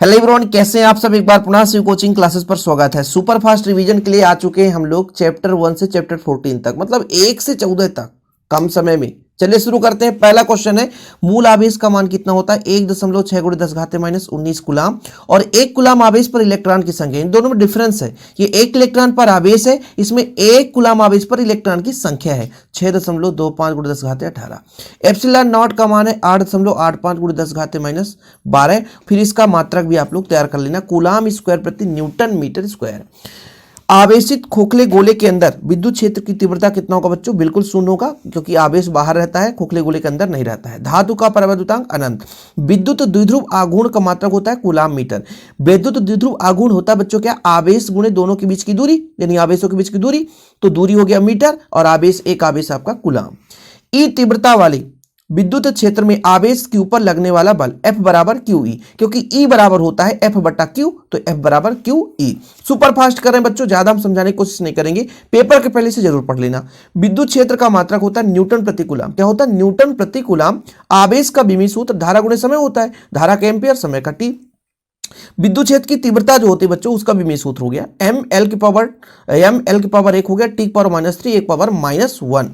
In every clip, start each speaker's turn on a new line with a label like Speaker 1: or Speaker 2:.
Speaker 1: Hello everyone, कैसे हैं आप सब। एक बार पुनः शिव कोचिंग क्लासेस पर स्वागत है। सुपर फास्ट रिवीजन के लिए आ चुके हैं हम लोग चैप्टर 1 से चैप्टर 14 तक, मतलब 1 से 14 तक कम समय में। चलिए शुरू करते हैं। पहला क्वेश्चन है, मूल आवेश का मान कितना होता है? 1.6 × 10⁻−19 कूलाम और 1 कूलाम आवेश पर इलेक्ट्रॉन की संख्या। इन दोनों में डिफरेंस है। ये 1 इलेक्ट्रॉन पर आवेश है, इसमें 1 कूलाम आवेश पर इलेक्ट्रॉन की संख्या है 6.25 × 10⁻18। एप्सिलॉन नॉट का मान है 8.85 × 10⁻12। फिर इसका मात्रक भी आप लोग तैयार कर लेना, कूलाम स्क्वायर प्रति न्यूटन मीटर स्क्वायर। आवेशित खोखले गोले के अंदर विद्युत क्षेत्र की तीव्रता कितना होगा बच्चों? बिल्कुल शून्य होगा, क्योंकि आवेश बाहर रहता है, खोखले गोले के अंदर नहीं रहता है। धातु का परावैद्युतांक अनंत। विद्युत द्विध्रुव आघूर्ण का मात्रक होता है कूलाम मीटर। विद्युत द्विध्रुव आघूर्ण होता है बच्चों क्या? आवेश गुणे दोनों के बीच की दूरी, यानी आवेशों के बीच की दूरी। तो दूरी हो गया मीटर और आवेश, एक आवेश आपका कूलाम। ई तीव्रता वाली विद्युत क्षेत्र में आवेश के ऊपर लगने वाला बल F बराबर QE, क्योंकि E बराबर होता है F बटा Q, तो F बराबर QE। सुपर फास्ट कर रहे हैं बच्चों, ज्यादा हम समझाने की कोशिश नहीं करेंगे, पेपर के पहले से जरूर पढ़ लेना। विद्युत क्षेत्र का मात्रक होता है न्यूटन प्रति कूलाम। क्या होता है? न्यूटन प्रति कूलाम। आवेश का विमीय सूत्र धारा गुणे समय होता है, धारा का एम्पियर, समय का T। विद्युत क्षेत्र की तीव्रता जो होती है बच्चों, उसका विमीय सूत्र हो गया ml की पावर 1 हो गया, T की पावर -3, 1 पावर -1।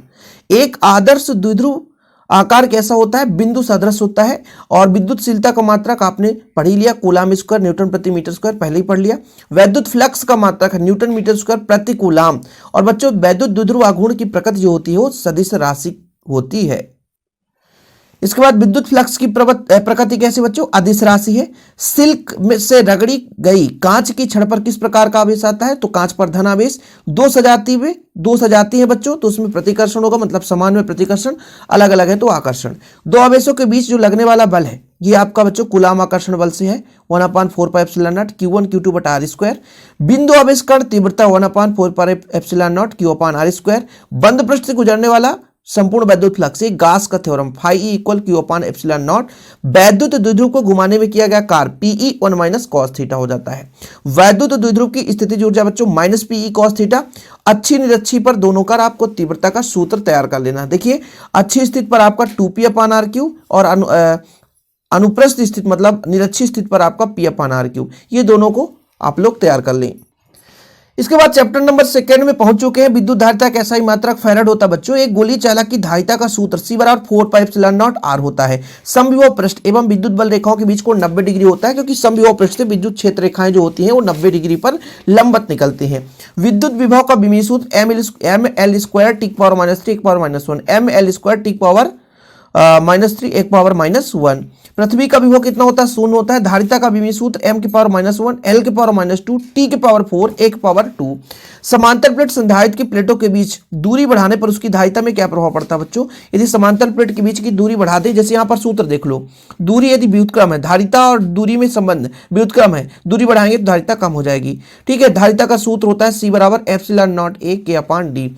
Speaker 1: एक आदर्श द्विध्रुव आकार कैसा होता है? बिंदु सदृश होता है। और विद्युतशीलता का मात्रक आपने पढ़ ही लिया, कूलाम स्क्वायर न्यूटन प्रति मीटर स्क्वायर, पहले ही पढ़ लिया। वैद्युत फ्लक्स का मात्रक है न्यूटन मीटर स्क्वायर प्रति कूलाम। और बच्चों, वैद्युत द्विध्रुव आघूर्ण की प्रकृति जो होती है वो सदिश राशि होती है। इसके बाद विद्युत फ्लक्स की प्रकृति कैसे बच्चों? अदिश राशि है। सिल्क में से रगड़ी गई कांच की छड़ पर किस प्रकार का आवेश आता है? तो कांच पर धन आवेश। दो सजाती है बच्चों, तो उसमें प्रतिकर्षण होगा, मतलब समान में प्रतिकर्षण, अलग अलग है तो आकर्षण। दो आवेशों के बीच जो लगने वाला बल है, ये आपका बच्चों कूलाम आकर्षण बल से है 1/4πε0 Q1 Q2 बटा r²। बिंदु आवेश कण तीव्रता 1/4πε0 Q/r²। बंद पृष्ठ से गुजरने वाला संपूर्ण वैद्युत फ्लक्स, एक गास का थ्योरम, φE = Q/ε0। वैद्युत द्विध्रुव को घुमाने में किया गया कार्य Pe 1 - cos θ हो जाता है। वैद्युत द्विध्रुव की स्थितिज ऊर्जा बच्चों -Pe cos θ। अच्छी निरक्षी पर दोनों का आपको तीव्रता का सूत्र तैयार कर लेना। देखिए, अच्छी स्थिति पर आपका 2P/r³ और अनुप्रस्थ स्थिति मतलब निरक्षी स्थिति पर आपका P/r³, ये दोनों को आप लोग तैयार कर लें। इसके बाद चैप्टर नंबर 2 में पहुंच चुके हैं। विद्युत धारिता का SI मात्रक फैराड होता है बच्चों। एक गोली चालक की धारिता का सूत्र C = 4πε0 r होता है। समविभव पृष्ठ एवं विद्युत बल रेखाओं के बीच को 90 डिग्री होता है, क्योंकि समविभव पृष्ठ से विद्युत क्षेत्र रेखाएं जो होती हैं वो 90 डिग्री पर लंबवत निकलती हैं। विद्युत विभव का विमीय सूत्र ml² T की पावर -3, 1 पावर -1, ml² T की पावर -3, 1 पावर -1। पृथ्वी का विभव कितना होता है? 0 होता है। धारिता का विमीय सूत्र m की पावर -1, l की पावर -2, t की पावर 4, 1 पावर 2। समांतर प्लेट संधारित्र की प्लेटों के बीच दूरी बढ़ाने पर उसकी धारिता में क्या प्रभाव पड़ता है बच्चों? यदि समांतर प्लेट के बीच की दूरी बढ़ा दे, जैसे यहाँ पर सूत्र देख लो, दूरी यदि व्युत्क्रम है, धारिता और दूरी में संबंध व्युत्क्रम है, दूरी बढ़ाएंगे तो धारिता कम हो जाएगी। ठीक है, धारिता का सूत्र होता है C = ε0 A K/d।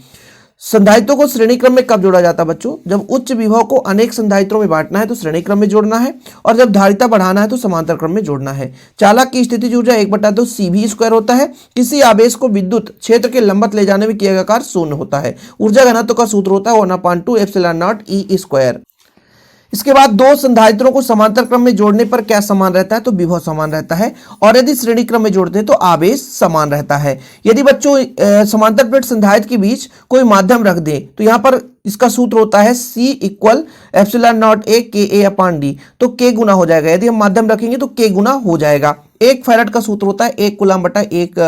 Speaker 1: संधारित्रों को श्रेणी क्रम में कब जोड़ा जाता है बच्चों? जब उच्च विभव को अनेक संधारित्रों में बांटना है तो श्रेणी क्रम में जोड़ना है, और जब धारिता बढ़ाना है तो समांतर क्रम में जोड़ना है। चालक की स्थितिज ऊर्जा 1/2 CV² होता है। किसी आवेश को विद्युत क्षेत्र के लंबवत ले जाने में किया गया कार्य 0 होता है। ऊर्जा घनत्व का सूत्र होता है 1/2ε0 E²। इसके बाद दो संधारित्रों को समांतर क्रम में जोड़ने पर क्या समान रहता है? तो विभव समान रहता है। और यदि श्रेणी क्रम में जोड़ते हैं तो आवेश समान रहता है। यदि बच्चों समांतर प्लेट संधारित्र के बीच कोई माध्यम रख दें तो यहां पर इसका सूत्र होता है C = ε0 A Ka/d, तो K गुना हो जाएगा। यदि हम माध्यम रखेंगे तो K गुना हो जाएगा। 1 फैराड का सूत्र होता है 1 कूलाम बटा 1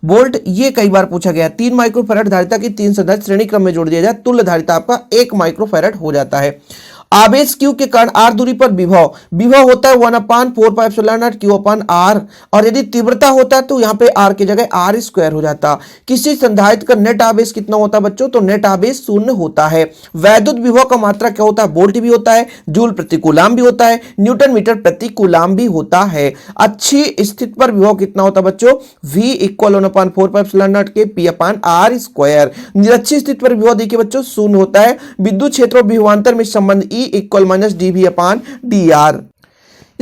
Speaker 1: वोल्ट। ये कई बार पूछा गया है। 3 माइक्रोफैराड धारिता की 3 संधारित्र श्रेणी क्रम में जोड़ दिया जाए, तुल्य धारिता आपका 1 माइक्रोफैराड हो जाता है। आवेश Q के कारण r दूरी पर विभव होता है 1/4πε0 Q/r, और यदि तीव्रता होता है तो यहाँ पे r की जगह r² हो जाता। किसी संधारित्र का नेट आवेश कितना होता है बच्चों? तो नेट आवेश 0 होता है। वैद्युत विभव का मात्रा क्या होता है? वोल्ट भी होता है, जूल प्रति कूलाम भी होता है, न्यूटन मीटर प्रति कूलाम भी होता है। अच्छी स्थिति पर विभव कितना होता है बच्चों? V = 1/4πε0 के P/r²। निरक्षी स्थिति पर विभव देखिए बच्चों 0 होता है। विद्युत क्षेत्र और विभवांतर में संबंध E = -dV/dr।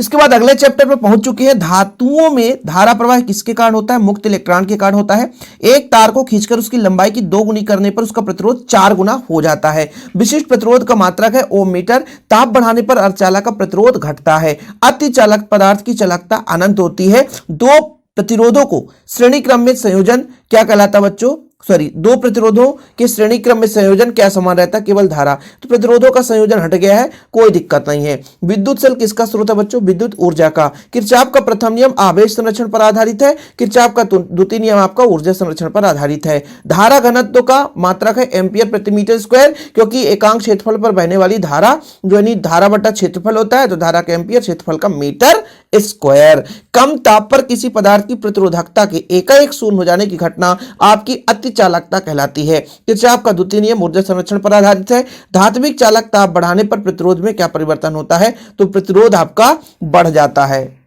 Speaker 1: इसके बाद अगले चैप्टर पर पहुंच चुके हैं। धातुओं में धारा प्रवाह किसके कारण होता है? मुक्त इलेक्ट्रॉन के कारण होता है। एक तार को खींचकर उसकी लंबाई की 2 गुनी करने पर उसका प्रतिरोध 4 गुना हो जाता है। विशिष्ट प्रतिरोध का मात्रक है ओम मीटर। ताप बढ़ाने पर अर्धचालक का प्रतिरोध घटता है। अति चालक पदार्थ की चालकता अनंत होती है। दो प्रतिरोधों को श्रेणी क्रम में संयोजन क्या कहलाता है बच्चों? दो प्रतिरोधों के श्रेणी क्रम में संयोजन क्या समान रहता है? केवल धारा। तो प्रतिरोधों का संयोजन हट गया है, कोई दिक्कत नहीं है। विद्युत शेल किसका स्रोत है बच्चों? विद्युत ऊर्जा का। किरचॉफ का प्रथम नियम आवेश संरक्षण पर आधारित है। किरचॉफ का द्वितीय नियम आपका ऊर्जा संरक्षण पर आधारित है। धारा घनत्व का मात्रक है एम्पियर प्रति मीटर स्क्वायर, क्योंकि एकांक क्षेत्रफल पर बहने वाली धारा जो यानी धारा बटा क्षेत्रफल होता है, तो धारा का एम्पियर, क्षेत्रफल का मीटर स्क्वायर। कम ताप पर किसी पदार्थ की प्रतिरोधकता के एकाएक शून्य हो जाने की घटना आपकी अति चालकता कहलाती है। किरचॉफ का द्वितीय नियम ऊर्जा संरक्षण पर आधारित है। धात्विक चालक ताप बढ़ाने पर प्रतिरोध में क्या परिवर्तन होता है? तो प्रतिरोध आपका बढ़ जाता है।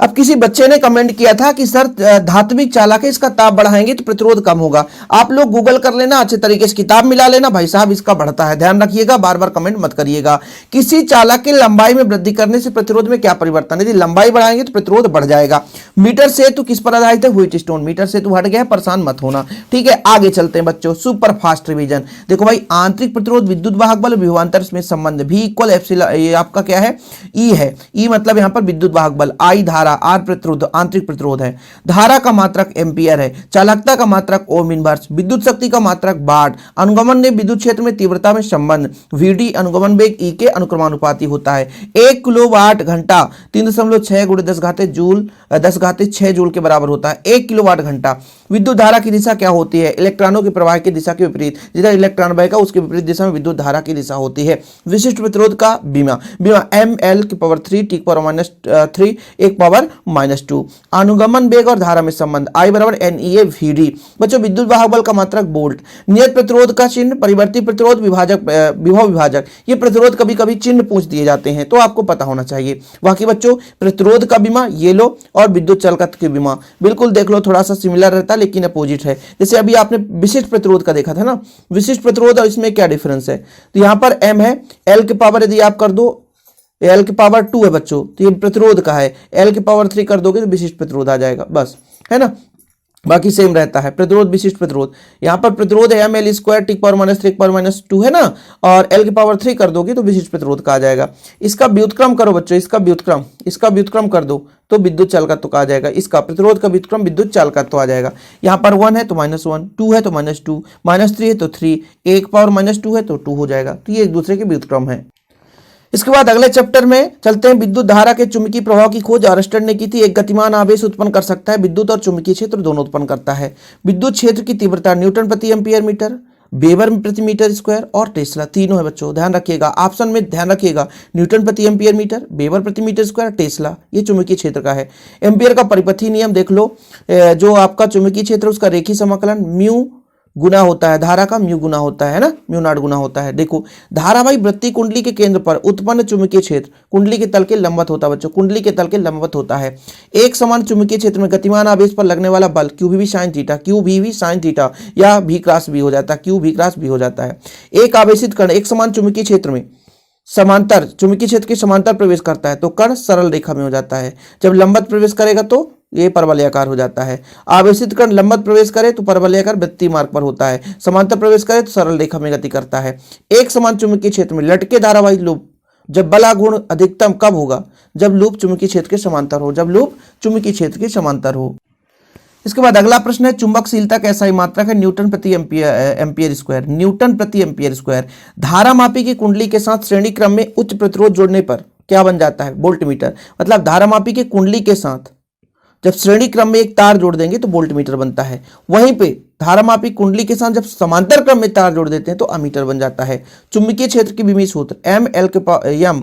Speaker 1: अब किसी बच्चे ने कमेंट किया था कि सर धात्विक चालक है, इसका ताप बढ़ाएंगे तो प्रतिरोध कम होगा। आप लोग गूगल कर लेना, अच्छे तरीके से किताब मिला लेना, भाई साहब इसका बढ़ता है। ध्यान रखिएगा, बार बार कमेंट मत करिएगा। किसी चालक की लंबाई में वृद्धि करने से प्रतिरोध में क्या परिवर्तन? यदि लंबाई बढ़ाएंगे तो प्रतिरोध बढ़ जाएगा। मीटर सेतु किस पर आधारित है? Wheat stone. मीटर सेतु हट गया, परेशान मत होना, ठीक है। आगे चलते हैं बच्चों, सुपर फास्ट रिवीजन। देखो भाई, आंतरिक प्रतिरोध, विद्युत वाहक बल, विभवांतर में संबंध भी इक्वल एप्सिलॉन, ये आपका क्या है? ई है। ई मतलब यहां पर विद्युत वाहक बल, आई धारा, आर प्रतिरोध, आंतरिक प्रतिरोध है। धारा का मात्रक एम्पियर है। चालकता का मात्रक ओम इनवर्स। विद्युत शक्ति का मात्रक वाट। अनुगमन ने विद्युत क्षेत्र में तीव्रता में संबंध, वीडी अनुगमन वेग ई के अनुक्रमानुपाती होता है। 1 किलोवाट घंटा 3.6 × 10⁻6 जूल के बराबर होता है। 1 किलोवाट घंटा। विद्युत धारा की दिशा क्या होती है? इलेक्ट्रॉनों के प्रवाह की दिशा के विपरीत। जिधर इलेक्ट्रॉन बहेगा उसके विपरीत दिशा में विद्युत धारा की दिशा होती है। विशिष्ट प्रतिरोध का बीमा ml3 (10⁻³ 1⁻²). अनुगमन वेग और धारा में संबंध I = NEA VD। बच्चों, विद्युत वाहक बल का मात्रक वोल्ट। नियत प्रतिरोध का चिन्ह, परिवर्ती प्रतिरोध, विभव विभाजक। ये प्रतिरोध कभी कभी चिन्ह पूछ दिए जाते हैं, तो आपको पता होना चाहिए। बाकी बच्चों, प्रतिरोध का बीमा ये लो, और विद्युत चालकत्व के बीमा बिल्कुल देख लो, थोड़ा सा सिमिलर रहता है लेकिन अपोजिट है। जैसे अभी आपने विशिष्ट प्रतिरोध का देखा था ना, विशिष्ट प्रतिरोध और इसमें क्या डिफरेंस है? तो यहां पर m है, l के पावर यदि आप कर दो, l के पावर 2 है बच्चों, तो ये प्रतिरोध का है। l के पावर 3 कर दोगे तो विशिष्ट प्रतिरोध आ जाएगा, बस, है ना। बाकी सेम रहता है प्रतिरोध, विशिष्ट प्रतिरोध। यहाँ पर प्रतिरोध है ml² (10⁻³ 1⁻² है ना, और l की पावर 3 कर दोगे तो विशिष्ट प्रतिरोध का आ जाएगा। इसका व्युत्क्रम करो बच्चों, इसका व्युत्क्रम कर दो तो विद्युत चालकत्व का आ जाएगा। इसका प्रतिरोध का व्युत्क्रम विद्युत चालकत्व आ जाएगा। यहाँ पर 1 है तो -1, 2 है तो -2, -3 है तो 3, 1 पावर -2 है तो 2 हो जाएगा। तो ये एक दूसरे के व्युत्क्रम है। इसके बाद अगले चैप्टर में चलते हैं। विद्युत धारा के चुंबकीय प्रभाव की खोज अरस्टड ने की थी। एक गतिमान आवेश उत्पन्न कर सकता है, विद्युत और चुंबकीय क्षेत्र दोनों उत्पन्न करता है। विद्युत क्षेत्र की तीव्रता न्यूटन प्रति एम्पियर मीटर, वेबर प्रति मीटर स्क्वायर और टेस्ला, तीनों है बच्चों। ध्यान रखिएगा, ऑप्शन में ध्यान रखिएगा, न्यूटन प्रति एम्पियर मीटर, वेबर प्रति मीटर स्क्वायर, टेस्ला, ये चुंबकीय क्षेत्र का है। एम्पियर का परिपथी नियम देख लो, जो आपका चुंबकीय क्षेत्र उसका रेखीय समाकलन म्यू गुना होता है, धारा का म्यू गुना होता है ना, म्यू नॉट गुना होता है। देखो, धारावाही वृत्तीय कुंडली के केंद्र पर उत्पन्न चुंबकीय क्षेत्र कुंडली के तल के लंबवत होता है बच्चों, कुंडली के तल के लंबवत होता है। एक समान चुंबकीय क्षेत्र में गतिमान आवेश पर लगने वाला बल QV sin थीटा या V क्रॉस B हो जाता है, QV क्रॉस B हो जाता है। एक आवेशित कण एक समान चुंबकीय क्षेत्र में समांतर, चुंबकीय क्षेत्र के समांतर प्रवेश करता है तो कण सरल रेखा में हो जाता है। जब लंबवत प्रवेश करेगा तो ये परवलयाकार हो जाता है। आवेशित कण लंबवत प्रवेश करे तो परवलयाकार वृत्तीय मार्ग पर होता है, समांतर प्रवेश करे तो सरल रेखा में गति करता है। एक समान चुंबकीय क्षेत्र में लटके धारावाही लूप, जब बला गुण अधिकतम कब होगा? जब लूप चुंबकीय क्षेत्र के समांतर हो, जब लूप चुंबकीय क्षेत्र के समांतर हो। इसके बाद अगला प्रश्न है, चुंबकशीलता का SI मात्रक है न्यूटन प्रति एम्पियर स्क्वायर, न्यूटन प्रति एम्पियर स्क्वायर। धारामापी की कुंडली के साथ श्रेणी क्रम में उच्च प्रतिरोध जोड़ने पर क्या बन जाता है? वोल्टमीटर। मतलब धारामापी की कुंडली के साथ जब श्रेणी क्रम में एक तार जोड़ देंगे तो वोल्टमीटर बनता है। वहीं पे धारामापी कुंडली के साथ जब समांतर क्रम में तार जोड़ देते हैं तो अमीटर बन जाता है। चुंबकीय क्षेत्र की विमीय सूत्र m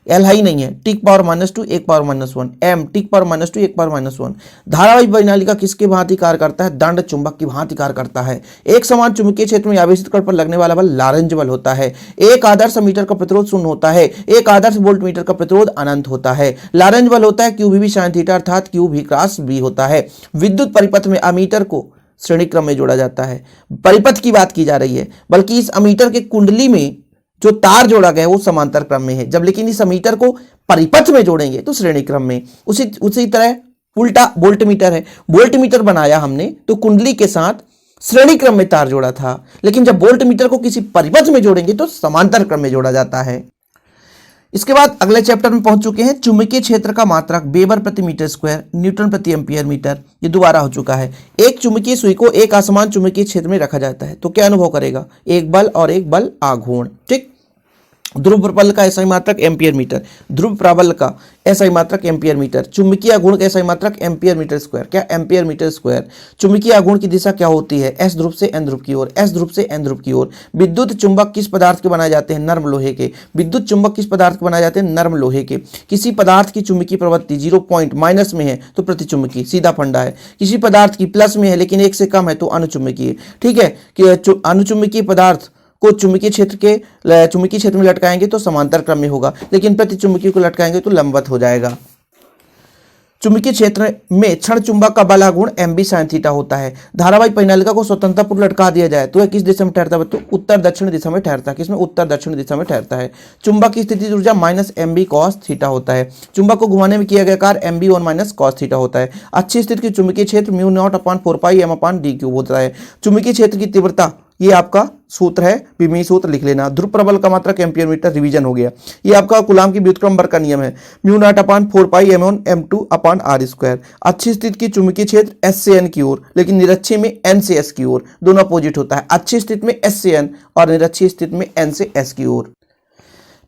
Speaker 1: L हाई नहीं है, T power -2 1 power -1, m T power -2 1 power -1। धारावाही परिनालिका किसके भांति कार्य करता है? दंड चुंबक की भांति कार्य करता है। एक समान चुंबकीय क्षेत्र में आवेशित कण पर लगने वाला बल लॉरेंज बल होता है। एक आदर्श मीटर का प्रतिरोध 0 होता है, एक आदर्श वोल्टमीटर का प्रतिरोध अनंत होता है। लॉरेंज बल होता है QV sin थीटा अर्थात QV क्रॉस B होता है। विद्युत परिपथ में अमीटर को श्रेणी क्रम में जोड़ा जाता है। परिपथ की बात की जा रही है, बल्कि इस अमीटर के कुंडली में जो तार जोड़ा गया है वो समांतर क्रम में है। जब लेकिन इस अमीटर को परिपथ में जोड़ेंगे तो श्रेणी क्रम में। उसी तरह उल्टा वोल्ट मीटर है। वोल्ट मीटर बनाया हमने तो कुंडली के साथ श्रेणी क्रम में तार जोड़ा था, लेकिन जब वोल्ट मीटर को किसी परिपथ में जोड़ेंगे तो समांतर क्रम में जोड़ा जाता है। इसके बाद अगले चैप्टर में पहुंच चुके हैं। चुंबकीय क्षेत्र का मात्रक वेबर प्रति मीटर स्क्वायर, न्यूटन प्रति एम्पियर मीटर। ये दोबारा हो चुका है। एक चुंबकीय सुई को एक असमान चुंबकीय क्षेत्र में रखा जाता है तो क्या अनुभव करेगा? एक बल और एक बल आघूर्ण। ठीक। ध्रुव प्रबल का एसआई मात्रक एम्पियर मीटर, ध्रुव प्रबल का एसआई मात्रक एम्पियर मीटर, चुंबकीय आघूर्ण का एसआई मात्रक एम्पियर मीटर स्क्वायर। क्या? Ampere metre square. चुंबकीय आघूर्ण की दिशा क्या होती है? एस ध्रुव से एन ध्रुव की ओर, एस ध्रुव से एन ध्रुव की ओर। विद्युत चुंबक किस पदार्थ के बनाए जाते हैं? नर्म लोहे के। विद्युत चुंबक किस पदार्थ के बनाए जाते हैं? नर्म लोहे के। किसी पदार्थ की चुंबकीय प्रवृत्ति 0 पॉइंट माइनस में है तो प्रतिचुंबकीय, सीधा फंडा है। किसी पदार्थ की प्लस में है लेकिन 1 से कम है तो अनुचुंबकीय। ठीक है कि अनुचुंबकीय पदार्थ को चुंबकीय क्षेत्र में लटकाएंगे तो समांतर क्रम में होगा, लेकिन प्रतिचुंबकीय को लटकाएंगे तो लंबवत हो जाएगा। चुंबकीय क्षेत्र में क्षण चुंबक का बल आघूर्ण mb sin थीटा होता है। धारावाही परिनालिका को स्वतंत्रपूर्व लटका दिया जाए तो यह किस दिशा में ठहरता है? तो उत्तर दक्षिण दिशा में ठहरता है। किसमें? उत्तर दक्षिण दिशा में ठहरता है। चुंबक की स्थिति ऊर्जा -mb cos थीटा होता है। चुंबक को घुमाने में किया गया कार्य mb1 cos थीटा होता है। अच्छी स्थिति की चुंबकीय क्षेत्र μ0/4πm/d³ होता है। चुंबकीय क्षेत्र की तीव्रता, ये आपका सूत्र है, विमीय सूत्र लिख लेना। ध्रुव प्रबल का मात्रक एम्पियर मीटर, रिवीजन हो गया। ये आपका कूलाम की व्युत्क्रम बल का नियम है, μ0/4πm1m2/r²। अच्छी स्थिति की चुंबकीय क्षेत्र S से N की ओर, लेकिन निरक्षीय में N से S की ओर, दोनों अपोजिट होता है। अच्छी स्थिति में S से N और निरक्षीय स्थिति में N से S की ओर।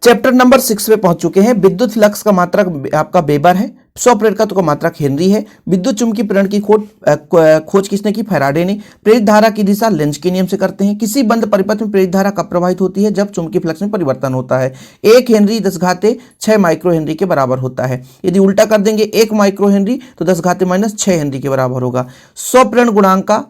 Speaker 1: चैप्टर नंबर 6 में पहुंच चुके हैं। विद्युत फ्लक्स का मात्रक आपका वेबर है, 100 प्रेरकत्व का मात्रक हेनरी है। विद्युत चुंबकीय प्रेरण की खोज किसने की? फैराडे ने। प्रेरित धारा की दिशा लेंज के नियम से करते हैं। किसी बंद परिपथ में प्रेरित धारा कब प्रवाहित होती है? जब चुंबकीय फ्लक्स में परिवर्तन होता है। 1 हेनरी 10⁻6 माइक्रो हेनरी के बराबर होता है। यदि उल्टा कर देंगे 1 माइक्रो हेनरी तो 10⁻6 हेनरी के बराबर होगा। 100 प्रेरण गुणांक का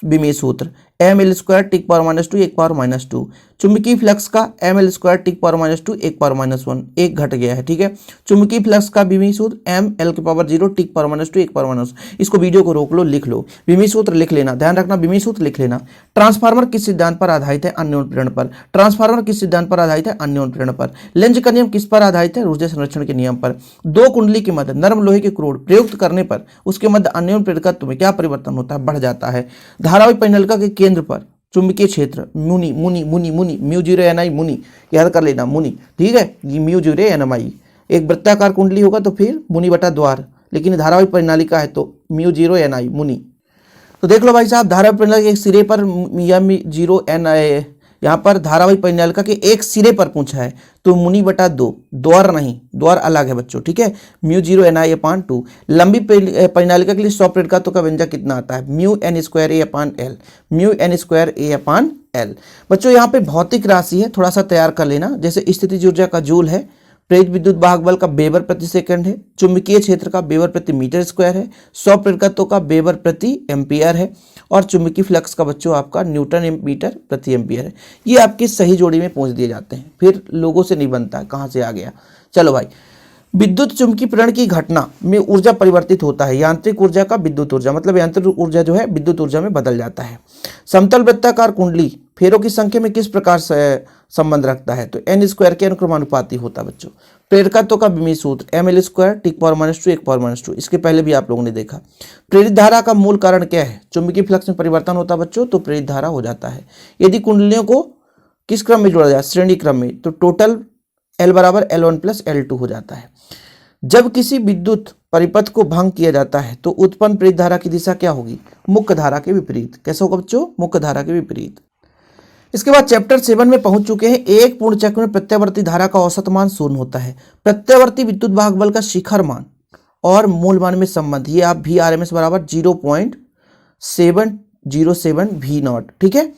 Speaker 1: विमीय सूत्र ml² टी पावर -2 1 पावर -2। चुंबकीय फ्लक्स का ml² टी पावर -2 1 पावर -1, एक घट गया है। ठीक है। चुंबकीय फ्लक्स का विमीय सूत्र ml⁻0 टी पावर -2 1 पावर -1। इसको वीडियो को रोक लो, लिख लो, विमीय सूत्र लिख लेना, ध्यान रखना, विमीय सूत्र लिख लेना। ट्रांसफार्मर किस सिद्धांत पर आधारित है? अन्योन प्रेरण पर। ट्रांसफार्मर किस सिद्धांत पर आधारित है? अन्योन प्रेरण पर। लेंज का नियम किस पर आधारित है? ऊर्जा संरक्षण के नियम पर। दो कुंडली के मध्य नर्म लोहे के क्रोड प्रयुक्त करने पर उसके मध्य अन्योन प्रेरकत्व में क्या परिवर्तन होता है? बढ़ जाता है। धारावाही परिनालिका के केंद्र पर चुंबकीय क्षेत्र मुनि μ0 ni मुनि, याद कर लेना, मुनि। ठीक है, ये μ0 nmi। एक वृत्ताकार कुंडली होगा तो फिर मुनि बटा द्वार, लेकिन धारावाही परिनालिका है तो μ0 ni मुनि। तो देख लो भाई साहब, धारावाही परिनालिका के एक सिरे पर μ0 ni, यहाँ पर धारावाही परिनालिका के एक सिरे पर पूछा है तो मुनि बटा 2, द्वार नहीं, द्वार अलग है बच्चों। ठीक है, μ0 ni/2। लंबी परिनालिका के लिए 100 प्रेरकत्व का व्यंजक कितना आता है? μn² a/l, μn² a/l। बच्चों यहाँ पे भौतिक राशि है, थोड़ा सा तैयार कर लेना। जैसे स्थितिज ऊर्जा का जूल है, प्रेरित विद्युत वाहक बल का वेबर प्रति सेकंड है, चुंबकीय क्षेत्र का वेबर प्रति मीटर स्क्वायर है, 100 प्रेरकत्व का वेबर प्रति एम्पियर है, और चुंबकीय फ्लक्स का बच्चों आपका न्यूटन मीटर प्रति एम्पियर है। ये आपकी सही जोड़ी में पहुंच दिए जाते हैं, फिर लोगों से नहीं बनता है कहाँ से आ गया। चलो भाई, विद्युत चुंबकीय प्रेरण की घटना में ऊर्जा परिवर्तित होता है। यांत्रिक ऊर्जा का विद्युत ऊर्जा, मतलब यांत्रिक ऊर्जा जो है विद्युत ऊर्जा में बदल जाता है। समतल वृत्ताकार कुंडली फेरों की संख्या में किस प्रकार से संबंध रखता है? तो n² के अनुक्रमानुपाती होता है बच्चों। प्रेरकत्व का विमीय सूत्र ml² टी पावर -2 1 पावर -2, इसके पहले भी आप लोगों ने देखा। प्रेरित धारा का मूल कारण क्या है? चुंबकीय फ्लक्स में परिवर्तन होता है बच्चों, तो प्रेरित धारा हो जाता है। यदि कुंडलियों को किस क्रम में जोड़ा जाए? श्रेणी क्रम में, तो टोटल L = L1 + L2 हो जाता है। जब किसी विद्युत परिपथ को भंग किया जाता है तो उत्पन्न प्रेरित धारा की दिशा क्या होगी? मुख्य धारा के विपरीत। कैसे होगा बच्चों? मुख्य धारा के विपरीत। इसके बाद चैप्टर 7 में पहुंच चुके हैं। एक पूर्ण चक्र में प्रत्यावर्ती धारा का औसत मान 0 होता है। प्रत्यावर्ती विद्युत वाहक बल का शिखर मान और मूल मान में संबंध, ये आप VRMS = 0.707 V0। ठीक है।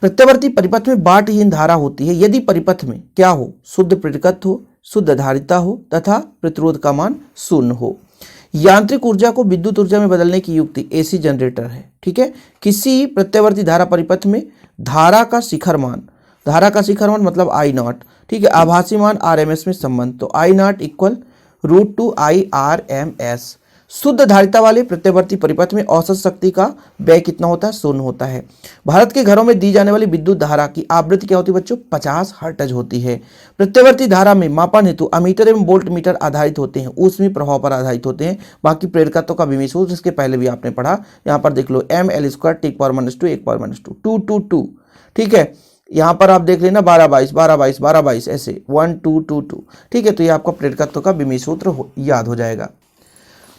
Speaker 1: प्रत्यावर्ती परिपथ में बाटहीन धारा होती है यदि परिपथ में क्या हो? शुद्ध प्रेरकत्व हो, शुद्ध धारिता हो तथा प्रतिरोध का मान 0 हो। यांत्रिक ऊर्जा को विद्युत ऊर्जा में बदलने की युक्ति AC जनरेटर है। ठीक है। किसी प्रत्यावर्ती धारा परिपथ में धारा का शिखर मान मतलब I0। ठीक है। आभासी मान RMS में संबंध, तो I0 = √2 IRMS। शुद्ध धारिता वाले प्रत्यावर्ती परिपथ में औसत शक्ति का व्यय कितना होता है? 0 होता है। भारत के घरों में दी जाने वाली विद्युत धारा की आवृत्ति क्या होती है बच्चों? 50 हर्ट्ज होती है। प्रत्यावर्ती धारा में मापन हेतु अमीटर एवं वोल्ट मीटर आधारित होते हैं, ऊष्मीय प्रभाव पर आधारित होते हैं। बाकी प्रेरकत्व का विमीय सूत्र इसके पहले भी आपने पढ़ा, यहाँ पर देख लो ml² टी पावर -2 1 पावर -2 2 2 2, ठीक है। यहाँ पर आप देख लेना 12 22 12 22 12 22 ऐसे 1 2 2 2, ठीक है। तो ये आपका प्रेरकत्व का विमीय सूत्र याद हो जाएगा।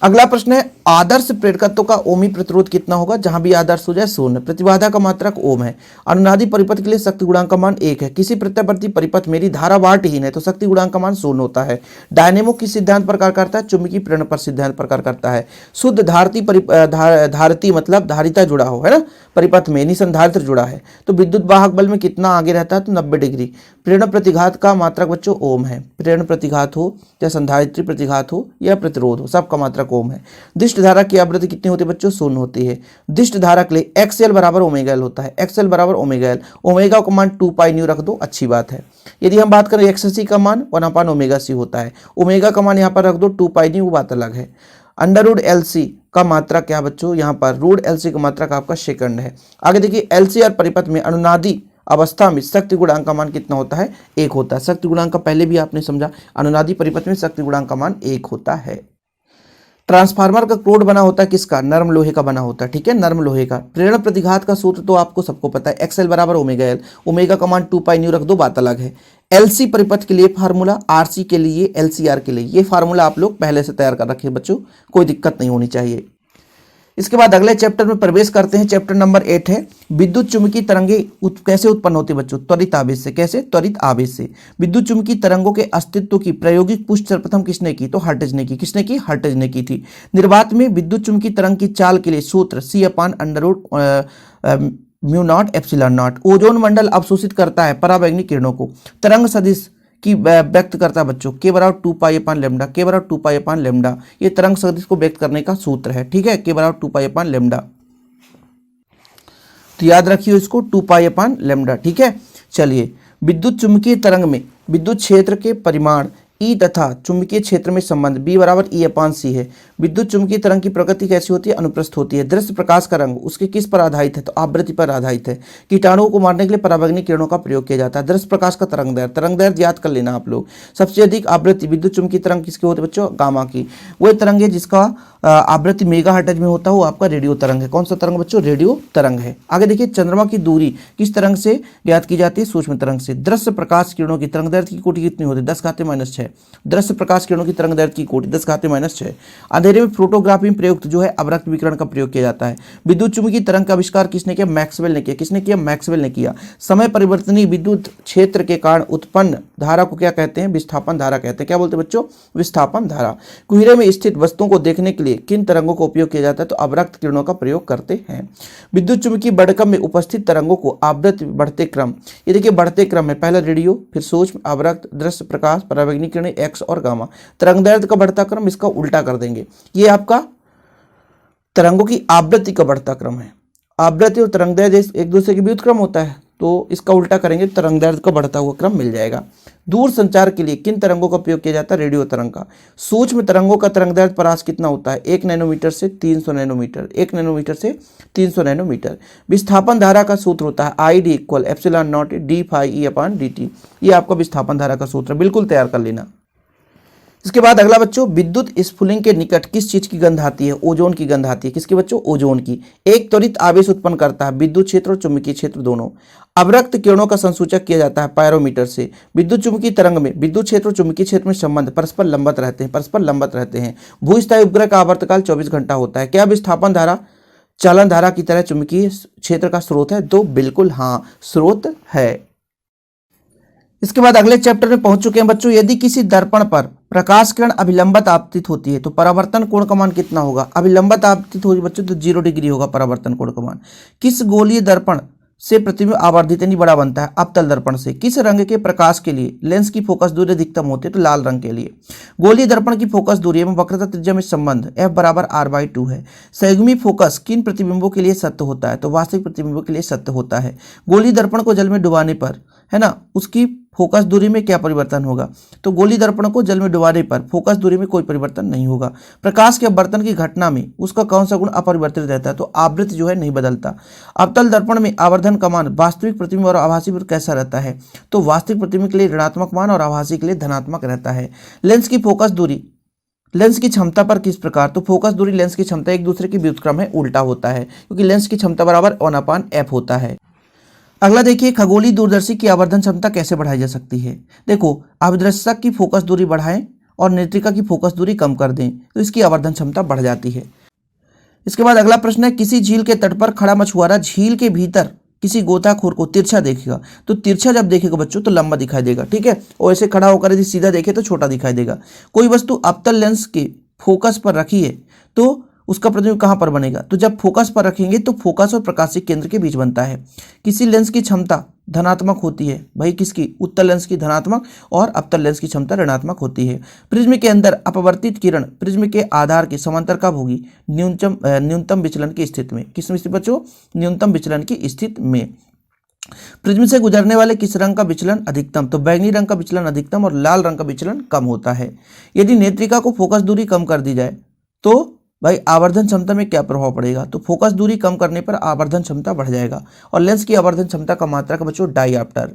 Speaker 1: अगला प्रश्न है आदर्श प्रेरकत्व का ओमी प्रतिरोध कितना होगा? जहां भी आदर्श हो जाए 0। प्रतिबाधा का मात्रक ओम है। अनुनादी परिपथ के लिए शक्ति गुणांक का मान 1 है। किसी प्रत्यावर्ती परिपथ मेरी धारा वाटहीन है तो शक्ति गुणांक का मान 0 होता है। डायनेमो किस सिद्धांत पर कार्य करता है? चुंबकीय प्रेरण पर सिद्धांत पर कार्य करता है। शुद्ध धारती मतलब धारिता जुड़ा हो, है ना, परिपथ में निसंधारित्र जुड़ा है तो विद्युत वाहक बल में कितना आगे रहता है? तो 90 डिग्री। प्रेरण प्रतिघात का मात्रक बच्चों ओम है। प्रेरण प्रतिघात हो या संधारित्री प्रतिघात हो या प्रतिरोध हो, सबका मात्रक ओम है। दिष्ट धारा की आवृत्ति कितनी होती है बच्चों? 0 होती है। दिष्ट धारा के लिए XL बराबर ओमेगा एल होता है। XL बराबर ओमेगा एल, ओमेगा का मान 2 पाई न्यू रख दो, अच्छी बात है। यदि हम बात करें XC का मान 1 ओमेगा सी होता है। ओमेगा का मान यहाँ पर रख दो 2 पाई न्यू, वो बात अलग है। अंडर LC का मात्रा क्या बच्चों? यहाँ पर रूट LC का मात्रा का आपका सेकंड है। आगे देखिए LC और परिपथ में अनुनादी अवस्था में शक्ति गुणांक का मान कितना होता है? 1 होता है। शक्ति गुणांक का पहले भी आपने समझा, अनुनादी परिपथ में शक्ति गुणांक का मान 1 होता है। ट्रांसफार्मर का कोड बना होता है किसका? नर्म लोहे का बना होता है, ठीक है, नर्म लोहे का। प्रेरण प्रतिघात का सूत्र तो आपको सबको पता है, XL बराबर ओमेगा एल, ओमेगा का मान 2 पाई न्यू रख दो, बात अलग है। LC परिपथ के लिए फार्मूला, RC के लिए, LCR के लिए, ये फार्मूला आप लोग पहले से तैयार कर रखे बच्चों, कोई दिक्कत नहीं होनी चाहिए। इसके बाद अगले चैप्टर में प्रवेश करते हैं। चैप्टर नंबर 8 है विद्युत चुम्बकीय तरंगे कैसे उत्पन्न होती है बच्चों? त्वरित आवेश से। कैसे? त्वरित आवेश से। विद्युत चुम्बकीय तरंगों के अस्तित्व की प्रायोगिक पुष्टि सर्वप्रथम किसने की? तो हर्ट्ज ने की। किसने की? हर्ट्ज ने की थी। निर्वात में विद्युत चुम्बकीय तरंग की चाल के लिए सूत्र C/√μ0 एप्सिलॉन नॉट। ओजोन मंडल अवशोषित करता है पराबैंगनी किरणों को। तरंग सदिश की व्यक्त करता है बच्चों K बराबर 2 पाई अपान लैम्डा, K बराबर 2 पाई अपान लैम्डा, ये तरंग सदिश को व्यक्त करने का सूत्र है, ठीक है, K बराबर 2 पाई अपान लैम्डा। तो याद रखिए इसको 2 पाई अपान लैम्डा, ठीक है। चलिए, विद्युत चुम्बकीय तरंग में विद्युत क्षेत्र के परिमाण E तथा चुंबकीय क्षेत्र में संबंध B बराबर E/C है। विद्युत चुम्बकीय तरंग की प्रकृति कैसी होती है? अनुप्रस्थ होती है। दृश्य प्रकाश का रंग उसके किस पर आधारित है? तो आवृत्ति पर आधारित है। कीटाणुओं को मारने के लिए पराबैंगनी किरणों का प्रयोग किया जाता है। दृश्य प्रकाश का तरंग दैर्ध्य याद कर लेना आप लोग। सबसे अधिक आवृत्ति विद्युत चुम्बकीय तरंग किसकी होती है बच्चों? गामा की। वह तरंग है जिसका आवृत्ति मेगाहर्ट्ज में होता है, वो आपका रेडियो तरंग है। कौन सा तरंग बच्चों? रेडियो तरंग है। आगे देखिए, चंद्रमा की दूरी किस तरंग से ज्ञात की जाती है? सूक्ष्म तरंग से। दृश्य प्रकाश किरणों की तरंग दैर्ध्य की कोटि कितनी होती है? 10⁻⁶। दृश्य प्रकाश किरणों की तरंग दैर्ध्य की कोटि 10⁻⁶। अंधेरे में फोटोग्राफी में प्रयुक्त जो है अवरक्त विकिरण का प्रयोग किया जाता है। विद्युत चुम्बकीय तरंग का आविष्कार किसने किया? मैक्सवेल ने किया। किसने किया? मैक्सवेल ने किया। समय परिवर्तनीय विद्युत क्षेत्र के कारण उत्पन्न धारा को क्या कहते हैं? विस्थापन धारा कहते हैं। क्या बोलते हैं बच्चों? विस्थापन धारा। कुहरे में स्थित वस्तुओं को देखने के लिए किन तरंगों का उपयोग किया जाता है? तो अवरक्त किरणों का प्रयोग करते हैं। विद्युत चुम्बकीय बढ़कम में उपस्थित तरंगों को आवृत्ति बढ़ते क्रम, ये देखिए बढ़ते क्रम में पहला रेडियो, फिर सूक्ष्म, अवरक्त, दृश्य प्रकाश, पराबैंगनी किरणें, एक्स और गामा। तरंग दैर्ध्य का बढ़ता क्रम, इसका उल्टा कर देंगे। ये आपका तरंगों की आवृत्ति का बढ़ता क्रम है। आवृत्ति और तरंग दैर्ध्य एक दूसरे के विरुद्ध क्रम होता है, तो इसका उल्टा करेंगे, तरंग दैर्ध्य का बढ़ता हुआ क्रम मिल जाएगा। दूर संचार के लिए किन तरंगों का उपयोग किया जाता है? रेडियो तरंग का। सूक्ष्म तरंगों का तरंग दैर्ध्य परास कितना होता है? 1 नैनोमीटर से 300 नैनोमीटर। 1 नैनोमीटर से 300 नैनोमीटर। विस्थापन धारा का सूत्र होता है ID = ε0 d∅E/dt। ये आपका विस्थापन धारा का सूत्र, बिल्कुल तैयार कर लेना। इसके बाद अगला बच्चों, विद्युत स्फुलिंग के निकट किस चीज की गंध आती है? ओजोन की गंध आती है। किसकी बच्चों? ओजोन की। एक त्वरित आवेश उत्पन्न करता है विद्युत क्षेत्र और चुंबकीय क्षेत्र दोनों। अवरक्त किरणों का संसूचक किया जाता है पायरोमीटर से। विद्युत चुम्बकीय तरंग में विद्युत क्षेत्र और चुंबकीय क्षेत्र में संबंध परस्पर लंबत रहते हैं। भूस्थायी उपग्रह का आवर्तकाल 24 घंटा होता है। क्या विस्थापन धारा चालन धारा की तरह चुंबकीय क्षेत्र का स्रोत है? तो बिल्कुल हाँ, स्रोत है। इसके बाद अगले चैप्टर में पहुंच चुके हैं बच्चों। यदि किसी दर्पण पर प्रकाश किरण अभिलंबित आपतित होती है तो परावर्तन कोण का मान कितना होगा? अभिलंबित आपतित होगी बच्चों तो 0 डिग्री होगा परावर्तन कोण का मान। किस गोलीय दर्पण से प्रतिबिंब आवर्धित यानी बड़ा बनता है? अवतल दर्पण से। किस रंग के प्रकाश के लिए लेंस की फोकस दूरी अधिकतम होती है? तो लाल रंग के लिए। गोलीय दर्पण की फोकस दूरी एवं वक्रता त्रिज्या में संबंध F बराबर R/2 है। संयुग्मी फोकस किन प्रतिबिंबों के लिए सत्य होता है? तो वास्तविक प्रतिबिंबों के लिए सत्य होता है। गोलीय दर्पण को जल में डुबाने पर, है ना, उसकी फोकस दूरी में क्या परिवर्तन होगा? तो गोली दर्पण को जल में डुबाने पर फोकस दूरी में कोई परिवर्तन नहीं होगा। प्रकाश के अपवर्तन की घटना में उसका कौन सा गुण अपरिवर्तित रहता है? तो आवृत्ति जो है नहीं बदलता। अवतल दर्पण में आवर्धन का मान वास्तविक प्रतिबिंब और आभासी पर कैसा रहता है? तो वास्तविक प्रतिबिंब के लिए ऋणात्मक मान और आभासी के लिए धनात्मक रहता है। लेंस की फोकस दूरी लेंस की क्षमता पर किस प्रकार? तो फोकस दूरी लेंस की क्षमता एक दूसरे के व्युत्क्रम है, उल्टा होता है, क्योंकि लेंस की क्षमता बराबर 1/f होता है। अगला देखिए, खगोलीय दूरदर्शी की आवर्धन क्षमता कैसे बढ़ाई जा सकती है? देखो, अभिदर्शक की फोकस दूरी बढ़ाएं और नेत्रिका की फोकस दूरी कम कर दें तो इसकी आवर्धन क्षमता बढ़ जाती है। इसके बाद अगला प्रश्न है, किसी झील के तट पर खड़ा मछुआरा झील के भीतर किसी गोताखोर को तिरछा देखेगा। तो तिरछा जब देखेगा बच्चों तो लंबा दिखाई देगा, ठीक है, और ऐसे खड़ा होकर यदि सीधा देखे तो छोटा दिखाई देगा। कोई वस्तु अवतल लेंस के फोकस पर रखी है तो उसका प्रतिबिंब कहाँ पर बनेगा? तो जब फोकस पर रखेंगे तो फोकस और प्रकाशिक केंद्र के बीच बनता है। किसी लेंस की क्षमता धनात्मक होती है, भाई किसकी? उत्तल लेंस की धनात्मक और अवतल लेंस की क्षमता ऋणात्मक होती है। प्रिज्म के अंदर अपवर्तित किरण प्रिज्म के आधार के समांतर कब होगी? न्यूनतम विचलन की स्थिति में। किस स्थिति बच्चों? न्यूनतम विचलन की स्थिति में। प्रिज्म से गुजरने वाले किस रंग का विचलन अधिकतम? तो बैंगनी रंग का विचलन अधिकतम और लाल रंग का विचलन कम होता है। यदि नेत्रिका को फोकस दूरी कम कर दी जाए तो भाई आवर्धन क्षमता में क्या प्रभाव पड़ेगा? तो फोकस दूरी कम करने पर आवर्धन क्षमता बढ़ जाएगा। और लेंस की आवर्धन क्षमता का मात्रक का बच्चों डायऑप्टर।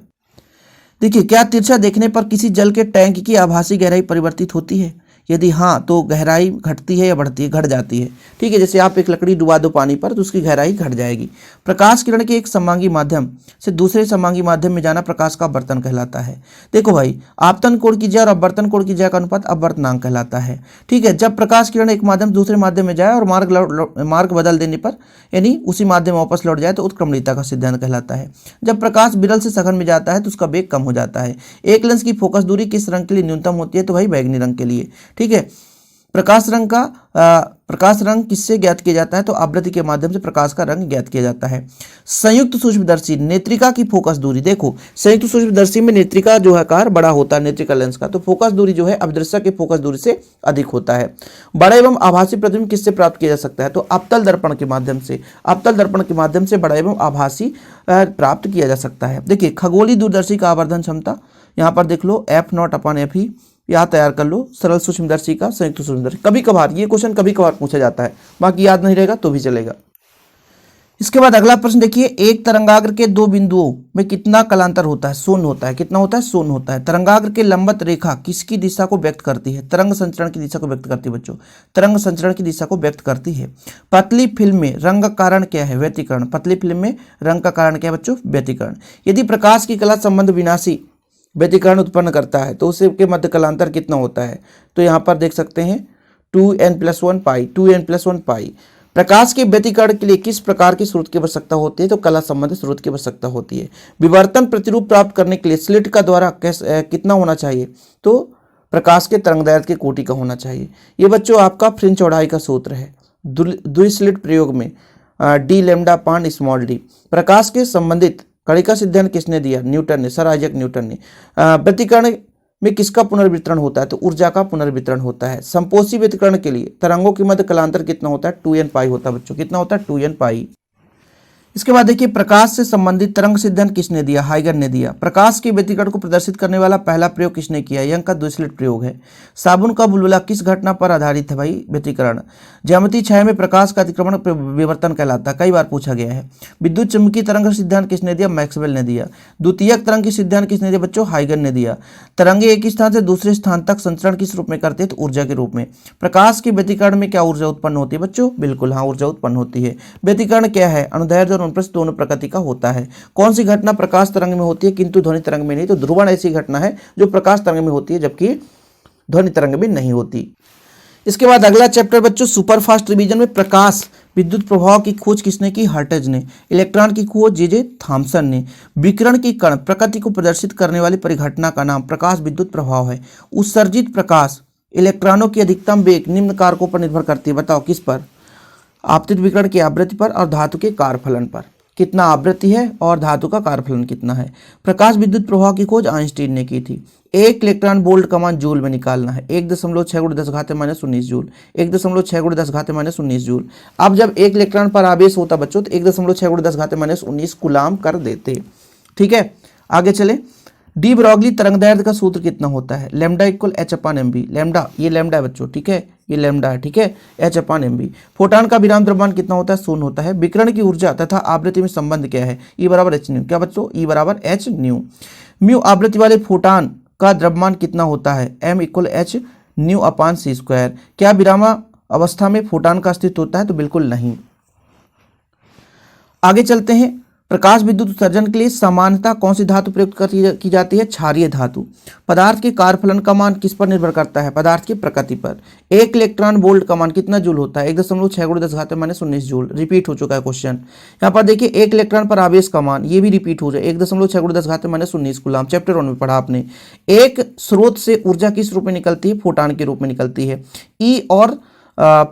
Speaker 1: देखिए, क्या तिरछा देखने पर किसी जल के टैंक की आभासी गहराई परिवर्तित होती है? यदि हाँ तो गहराई घटती है या बढ़ती है? घट जाती है, ठीक है। जैसे आप एक लकड़ी डुबा दो पानी पर तो उसकी गहराई घट जाएगी। प्रकाश किरण के एक सममांगी माध्यम से दूसरे सममांगी माध्यम में जाना प्रकाश का अपवर्तन कहलाता है। देखो भाई, आपतन कोण की जय और अपवर्तन कोण की जय का अनुपात अपवर्तनांक कहलाता है, ठीक है। जब प्रकाश किरण एक माध्यम दूसरे माध्यम में जाए और मार्ग बदल देने पर यानी उसी माध्यम में वापस लौट जाए तो उत्क्रमणीयता का सिद्धांत कहलाता है। जब प्रकाश विरल से सघन में जाता है तो उसका वेग कम हो जाता है। एक लेंस की फोकस दूरी किस रंग के लिए न्यूनतम होती है? तो भाई बैंगनी रंग के लिए, ठीक है। प्रकाश रंग किससे ज्ञात किया जाता है? तो आवृत्ति के माध्यम से प्रकाश का रंग ज्ञात किया जाता है। संयुक्त सूक्ष्मदर्शी नेत्रिका की फोकस दूरी, देखो संयुक्त सूक्ष्मदर्शी में नेत्रिका जो है आकार बड़ा होता है नेत्रिका लेंस का, तो फोकस दूरी जो है अभिदर्शक के फोकस दूरी से अधिक होता है। बड़ा एवं आभासी प्रतिबिंब किससे प्राप्त किया जा सकता है? तो अवतल दर्पण के माध्यम से। अवतल दर्पण के माध्यम से बड़ा एवं आभासी प्राप्त किया जा सकता है। देखिए, खगोलीय दूरदर्शी का आवर्धन क्षमता यहाँ पर देख लो F0/F, याद तैयार कर लो। सरल सूक्ष्मदर्शी का संयुक्त सूक्ष्मदर्शी। कभी कभार ये क्वेश्चन कभी कभार पूछा जाता है, बाकी याद नहीं रहेगा तो भी चलेगा। इसके बाद अगला प्रश्न देखिए, एक तरंगाग्र के दो बिंदुओं में कितना कलांतर होता है? शून्य होता है। कितना होता है? शून्य होता है। तरंगाग्र के लंबत रेखा किसकी दिशा को व्यक्त करती है? तरंग संचरण की दिशा को व्यक्त करती है बच्चों, तरंग संचरण की दिशा को व्यक्त करती है। पतली फिल्म में रंग का कारण क्या है? व्यतिकरण। पतली फिल्म में रंग का कारण क्या है बच्चों? व्यतिकरण। यदि प्रकाश की कला संबंध विनाशी व्यतिकरण उत्पन्न करता है तो उसके मध्य कलांतर कितना होता है? तो यहाँ पर देख सकते हैं 2n+1 पाई, 2n+1 पाई। प्रकाश के व्यतिकरण के लिए किस प्रकार की स्रोत की आवश्यकता होती है? तो कला संबंधित स्रोत की आवश्यकता होती है। विवर्तन प्रतिरूप प्राप्त करने के लिए स्लिट का द्वारा कितना होना चाहिए? तो प्रकाश के तरंगदैर्घ्य के कोटि का होना चाहिए। ये बच्चों आपका फ्रिंज चौड़ाई का सूत्र है द्विस्लिट प्रयोग में, d(λ)(d). प्रकाश के संबंधित कड़ी का सिद्धांत किसने दिया? न्यूटन ने, सर आइजैक न्यूटन ने। व्यतिकरण में किसका पुनर्वितरण होता है? तो ऊर्जा का पुनर्वितरण होता है। संपोषी व्यतिकरण के लिए तरंगों के मध्य कलांतर कितना होता है? 2n पाई होता है बच्चों। कितना होता है? 2n पाई। इसके बाद देखिए, प्रकाश से संबंधित तरंग सिद्धांत किसने दिया? हाइगर ने दिया। प्रकाश के व्यतिकरण को प्रदर्शित करने वाला पहला प्रयोग किसने किया? यंग का द्विस्लिट प्रयोग है। साबुन का बुलबुला किस घटना पर आधारित है? भाई व्यतिकरण। ज्यामितीय छाया में प्रकाश का अतिक्रमण विवर्तन कहलाता है, कई बार पूछा गया है। विद्युत चुंबकीय तरंग सिद्धांत किसने दिया? मैक्सवेल ने दिया। द्वितीयक तरंग की सिद्धांत किसने दिया बच्चों? हाइगर ने दिया। तरंगे एक स्थान से दूसरे स्थान तक संचरण किस रूप में करते हैं? तो ऊर्जा के रूप में। प्रकाश के व्यतिकरण में क्या ऊर्जा उत्पन्न होती है बच्चों? बिल्कुल हाँ, ऊर्जा उत्पन्न होती है। व्यतिकरण क्या है? अनुदैर्ध्य और अनुप्रस्थ दोनों प्रकृति का होता है। कौन सी घटना प्रकाश तरंग में होती है किंतु ध्वनि तरंग में नहीं? तो ध्रुवण ऐसी घटना है जो प्रकाश तरंग में होती है जबकि ध्वनि तरंग में नहीं होती। इसके बाद अगला चैप्टर बच्चों सुपरफास्ट रिवीजन में प्रकाश विद्युत प्रभाव की खोज किसने की? हर्ट्ज ने। इलेक्ट्रॉन की खोज जे थॉमसन ने। विकिरण की कण प्रकृति को प्रदर्शित करने वाली परिघटना का नाम प्रकाश विद्युत प्रभाव है। उत्सर्जित प्रकाश इलेक्ट्रॉनों की अधिकतम वेग निम्न कारकों पर निर्भर करती है। बताओ किस पर? आपतित विकिरण की आवृत्ति पर और धातु के कार्यफलन पर। कितना आवृत्ति है और धातु का कार्यफलन कितना है। प्रकाश विद्युत प्रभाव की खोज आइंस्टीन ने की थी। एक इलेक्ट्रॉन वोल्ट का मान जूल में निकालना है। 1.6×10⁻⁻19 जूल, 1.6×10⁻⁻19 जूल। अब जब एक इलेक्ट्रॉन पर आवेश होता बच्चों तो 1.6×10⁻19 कूलाम कर देते। ठीक है, आगे चले। डी ब्रॉगली तरंगदैर्ध्य का सूत्र कितना होता है? लैम्डा इक्वल एच अपान एम बी। लैम्डा, ये लैम्डा है बच्चों, ठीक है, ये लैम्डा है, ठीक है, एच अपान एम बी। फोटान का विराम द्रव्यमान कितना होता है? शून्य होता है। विकिरण की ऊर्जा तथा आवृत्ति में संबंध क्या है? ई बराबर एच न्यू। क्या बच्चों? ई बराबर एच न्यू। म्यू आवृत्ति वाले फोटान का द्रव्यमान कितना होता है? एम इक्वल एच न्यू अपान सी स्क्वायर। क्या विराम अवस्था में फोटान का अस्तित्व होता है? तो बिल्कुल नहीं। आगे चलते हैं। प्रकाश विद्युत उत्सर्जन के लिए सामान्यतः कौन सी धातु प्रयुक्त की जाती है? क्षारीय धातु। पदार्थ के कार्यफलन का मान किस पर निर्भर करता है? पदार्थ की प्रकृति पर। एक इलेक्ट्रॉन वोल्ट का मान कितना जूल होता है? 1.6 × 10⁻⁹ जूल। रिपीट हो चुका है क्वेश्चन। यहाँ पर देखिए, एक इलेक्ट्रॉन पर आवेश का मान, ये भी रिपीट हो जाए, 1.6 × 10⁻⁹ कूलाम। चैप्टर 1 में पढ़ा आपने। एक स्रोत से ऊर्जा किस रूप में निकलती है? फोटान के रूप में निकलती है। ई और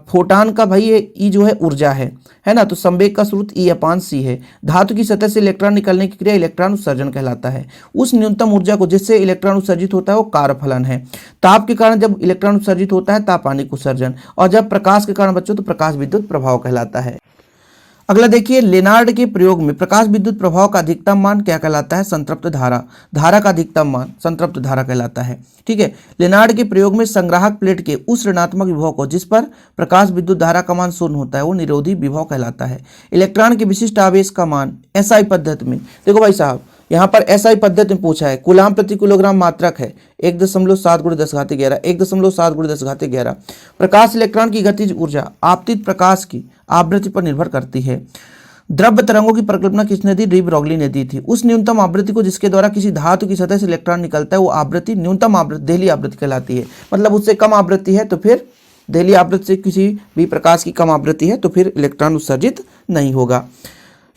Speaker 1: फोटान का भाई ये ई जो है ऊर्जा है ना, तो संवेग का स्रोत ई अपान सी है। धातु की सतह से इलेक्ट्रॉन निकलने की क्रिया इलेक्ट्रॉन उत्सर्जन कहलाता है। उस न्यूनतम ऊर्जा को जिससे इलेक्ट्रॉन उत्सर्जित होता है वो कार्यफलन है। ताप के कारण जब इलेक्ट्रॉन उत्सर्जित होता है तापानिक उत्सर्जन, और जब प्रकाश के कारण बच्चों तो प्रकाश विद्युत प्रभाव कहलाता है। अगला देखिए, लेनार्ड के प्रयोग में प्रकाश विद्युत प्रभाव का अधिकतम मान क्या कहलाता है? संतृप्त धारा। धारा का अधिकतम मान संतृप्त धारा कहलाता है, ठीक है। लेनार्ड के प्रयोग में संग्राहक प्लेट के उस ऋणात्मक विभव को जिस पर प्रकाश विद्युत धारा का मान शून्य होता है वो निरोधी विभव कहलाता है। इलेक्ट्रॉन के विशिष्ट आवेश का मान एसआई पद्धति में, देखो भाई साहब, यहाँ पर एसआई पद्धति में पूछा है, कूलाम प्रति किलोग्राम मात्रक है 1.7 × 10⁻11, 1.7 × 10⁻11। प्रकाश इलेक्ट्रॉन की गतिज ऊर्जा आपतित प्रकाश की आवृत्ति पर निर्भर करती है। द्रव्य तरंगों की परिकल्पना किसने दी? डी ब्रॉगली ने दी थी। उस न्यूनतम आवृत्ति को जिसके द्वारा किसी धातु की सतह से इलेक्ट्रॉन निकलता है वो आवृत्ति न्यूनतम आवृत्ति, देहली आवृत्ति कहलाती है। मतलब उससे कम आवृत्ति है तो फिर देहली आवृत्ति से किसी भी प्रकाश की कम आवृत्ति है तो फिर इलेक्ट्रॉन उत्सर्जित नहीं होगा।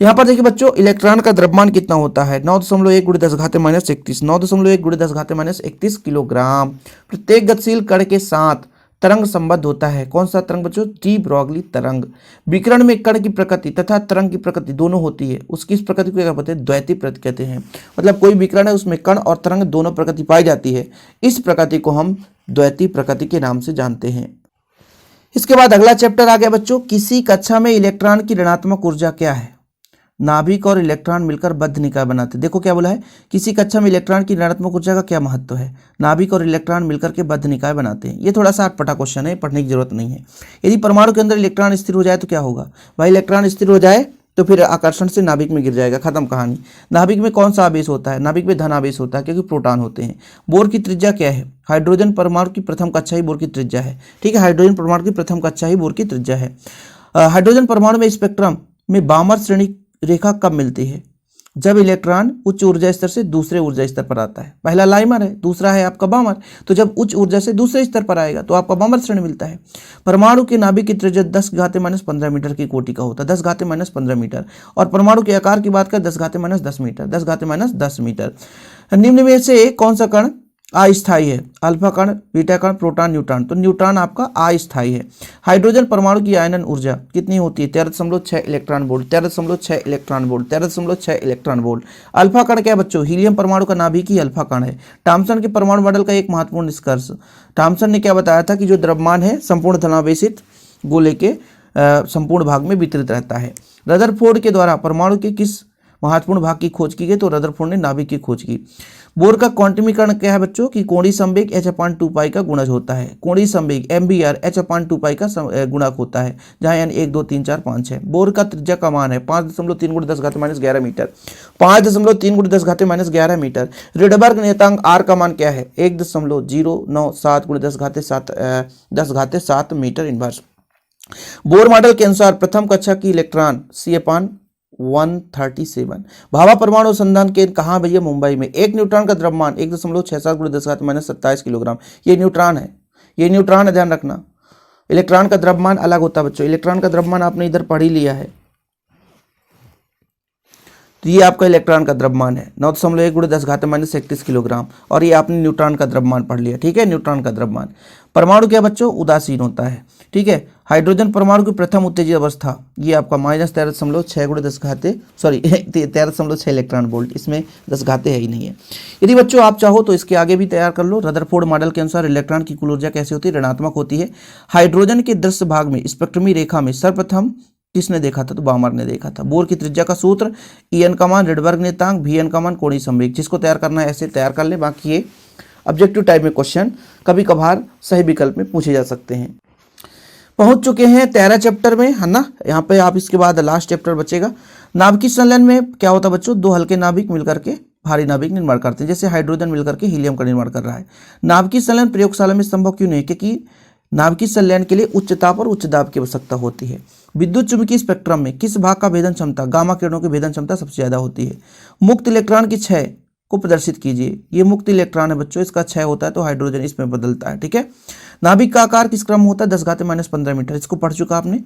Speaker 1: यहाँ पर देखिए बच्चों, इलेक्ट्रॉन का द्रव्यमान कितना होता है? 9.1 × 10⁻31, 9.1 × 10⁻31 किलोग्राम। प्रत्येक गतिशील कण के साथ तरंग संबद्ध होता है। कौन सा तरंग बच्चों? डी ब्रॉगली तरंग। विकिरण में कण की प्रकृति तथा तरंग की प्रकृति दोनों होती है, उसकी इस प्रकृति को क्या कहते हैं? द्वैती प्रकृति कहते हैं। मतलब कोई विकिरण है उसमें कण और तरंग दोनों प्रकृति पाई जाती है, इस प्रकृति को हम द्वैती प्रकृति के नाम से जानते हैं। इसके बाद अगला चैप्टर आ गया बच्चों, किसी कक्षा में इलेक्ट्रॉन की ऋणात्मक ऊर्जा क्या है? नाभिक और इलेक्ट्रॉन मिलकर बद्ध निकाय बनाते। देखो क्या बोला है, किसी कक्षा में इलेक्ट्रॉन की ऋणात्मक ऊर्जा का क्या महत्व है? नाभिक और इलेक्ट्रॉन मिलकर के बद्ध निकाय बनाते हैं। ये थोड़ा सा अटपटा क्वेश्चन है, पढ़ने की जरूरत नहीं है। यदि परमाणु के अंदर इलेक्ट्रॉन स्थिर हो जाए तो क्या होगा? भाई इलेक्ट्रॉन स्थिर हो जाए तो फिर आकर्षण से नाभिक में गिर जाएगा, खत्म कहानी। नाभिक में कौन सा आवेश होता है? नाभिक में धन आवेश होता है क्योंकि प्रोटॉन होते हैं। बोर की त्रिज्या क्या है? हाइड्रोजन परमाणु की प्रथम कक्षा ही बोर की त्रिज्या है, ठीक है। हाइड्रोजन परमाणु की प्रथम कक्षा ही बोर की त्रिज्या है। हाइड्रोजन परमाणु में स्पेक्ट्रम में बामर श्रेणी रेखा कब मिलती है? जब इलेक्ट्रॉन उच्च ऊर्जा स्तर से दूसरे ऊर्जा स्तर पर आता है। पहला लाइमर है, दूसरा है आपका बामर, तो जब उच्च ऊर्जा से दूसरे स्तर पर आएगा तो आपका बामर श्रेणी मिलता है। परमाणु के नाभिक की त्रिज्या 10⁻⁻15 मीटर की कोटि का होता है, 10⁻⁻15 मीटर। और परमाणु के आकार की बात करें 10⁻10 मीटर, 10⁻10 मीटर। निम्न में से कौन सा कण अस्थायी है? अल्फा कण, बीटा कण, प्रोटॉन, न्यूट्रॉन। तो न्यूट्रॉन आपका अस्थायी है। हाइड्रोजन परमाणु की आयनन ऊर्जा कितनी होती है? 13.6 electron volt, 13.6 electron volt, 13.6 electron volt. Alpha कण क्या है बच्चों? हीलियम परमाणु का नाभिक ही अल्फा कण है। थॉम्सन के परमाणु मॉडल का एक महत्वपूर्ण निष्कर्ष, थॉम्सन ने क्या बताया था कि जो द्रव्यमान है संपूर्ण धनावेशित गोले के संपूर्ण भाग में वितरित रहता है। रदरफोर्ड के द्वारा परमाणु के किस महत्वपूर्ण भाग की खोज की गई? तो रदरफोर्ड ने नाभिक की खोज की। बोर का क्वांटमीकरण क्या है बच्चों? कि कोणीय संवेग h/2π का गुणज होता है। कोणीय संवेग MBR h/2π का गुणक होता है, जहाँ यानी 1 2 3 4 5 6। बोर का त्रिज्या का मान है 5.3 × 10⁻11 मीटर, 5.3 × 10⁻11 मीटर। रिडबर्ग नियतांक R का मान क्या है? 1.097 × 10⁻7 मीटर इनवर्स। बोर मॉडल के अनुसार प्रथम कक्षा की इलेक्ट्रॉन C/137। भाभा परमाणु अनुसंधान केंद्र कहाँ भैया? मुंबई में। एक न्यूट्रॉन का द्रव्यमान 1.67 × 10⁻27 किलोग्राम। ये न्यूट्रॉन है, ये न्यूट्रॉन है, ध्यान रखना। इलेक्ट्रॉन का द्रव्यमान अलग होता है बच्चों, इलेक्ट्रॉन का द्रव्यमान आपने इधर पढ़ ही लिया है। तो ये आपका इलेक्ट्रॉन का द्रव्यमान है 9.1 × 10⁻31 किलोग्राम, और ये आपने न्यूट्रॉन का द्रव्यमान पढ़ लिया, ठीक है। न्यूट्रॉन का द्रव्यमान। परमाणु क्या बच्चों? उदासीन होता है, ठीक है। हाइड्रोजन परमाणु की प्रथम उत्तेजित अवस्था ये आपका -13.6 इलेक्ट्रॉन वोल्ट, इसमें 10 घाते है ही नहीं है। यदि बच्चों आप चाहो तो इसके आगे भी तैयार कर लो। रदरफोर्ड मॉडल के अनुसार इलेक्ट्रॉन की कुल ऊर्जा कैसे होती है? ऋणात्मक होती है। हाइड्रोजन के दृश्य भाग में स्पेक्ट्रमी रेखा में सर्वप्रथम किसने देखा था? तो बामर ने देखा था। बोर की त्रिज्या का सूत्र En का मान रेडबर्ग नियतांक, Vn का मान कोणीय संवेग। जिसको तैयार करना है ऐसे तैयार कर ले। बाकी ये ऑब्जेक्टिव टाइप में क्वेश्चन कभी कभार सही विकल्प में पूछे जा सकते हैं। पहुंच चुके हैं 13 चैप्टर में, है ना। यहाँ पे आप इसके बाद लास्ट चैप्टर बचेगा। नाभिकीय संलयन में क्या होता है बच्चों? दो हल्के नाभिक मिलकर के भारी नाभिक निर्माण करते हैं। जैसे हाइड्रोजन मिलकर के हीलियम का निर्माण कर रहा है। नाभिकीय संलयन प्रयोगशाला में संभव क्यों नहीं? क्योंकि नाभिकीय संलयन के लिए उच्च ताप और उच्च दाब की आवश्यकता होती है। विद्युत चुंबकीय स्पेक्ट्रम में किस भाग का भेदन क्षमता, गामा किरणों की भेदन क्षमता सबसे ज्यादा होती है? मुक्त इलेक्ट्रॉन की क्षय को प्रदर्शित कीजिए। ये मुक्त इलेक्ट्रॉन है बच्चों, इसका क्षय होता है तो हाइड्रोजन इसमें बदलता है। ठीक है। नाभिक का आकार किस क्रम में होता है? 10⁻⁻15 मीटर। इसको पढ़ चुका आपने।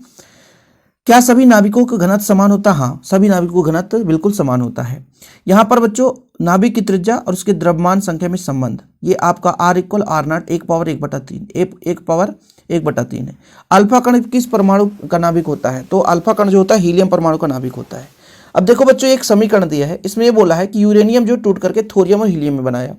Speaker 1: क्या सभी नाभिकों का घनत्व समान होता है? हाँ, सभी नाभिकों का घनत्व बिल्कुल समान होता है। यहाँ पर बच्चों नाभिक की त्रिज्या और उसके द्रव्यमान संख्या में संबंध, ये आपका R = R0 1/1/3 है। अल्फा कण किस परमाणु का नाभिक होता है? तो अल्फा कण जो होता है हीलियम परमाणु का नाभिक होता है। अब देखो बच्चों एक समीकरण दिया है, इसमें ये बोला है कि यूरेनियम जो टूट करके थोरियम और हीलियम में बनाया।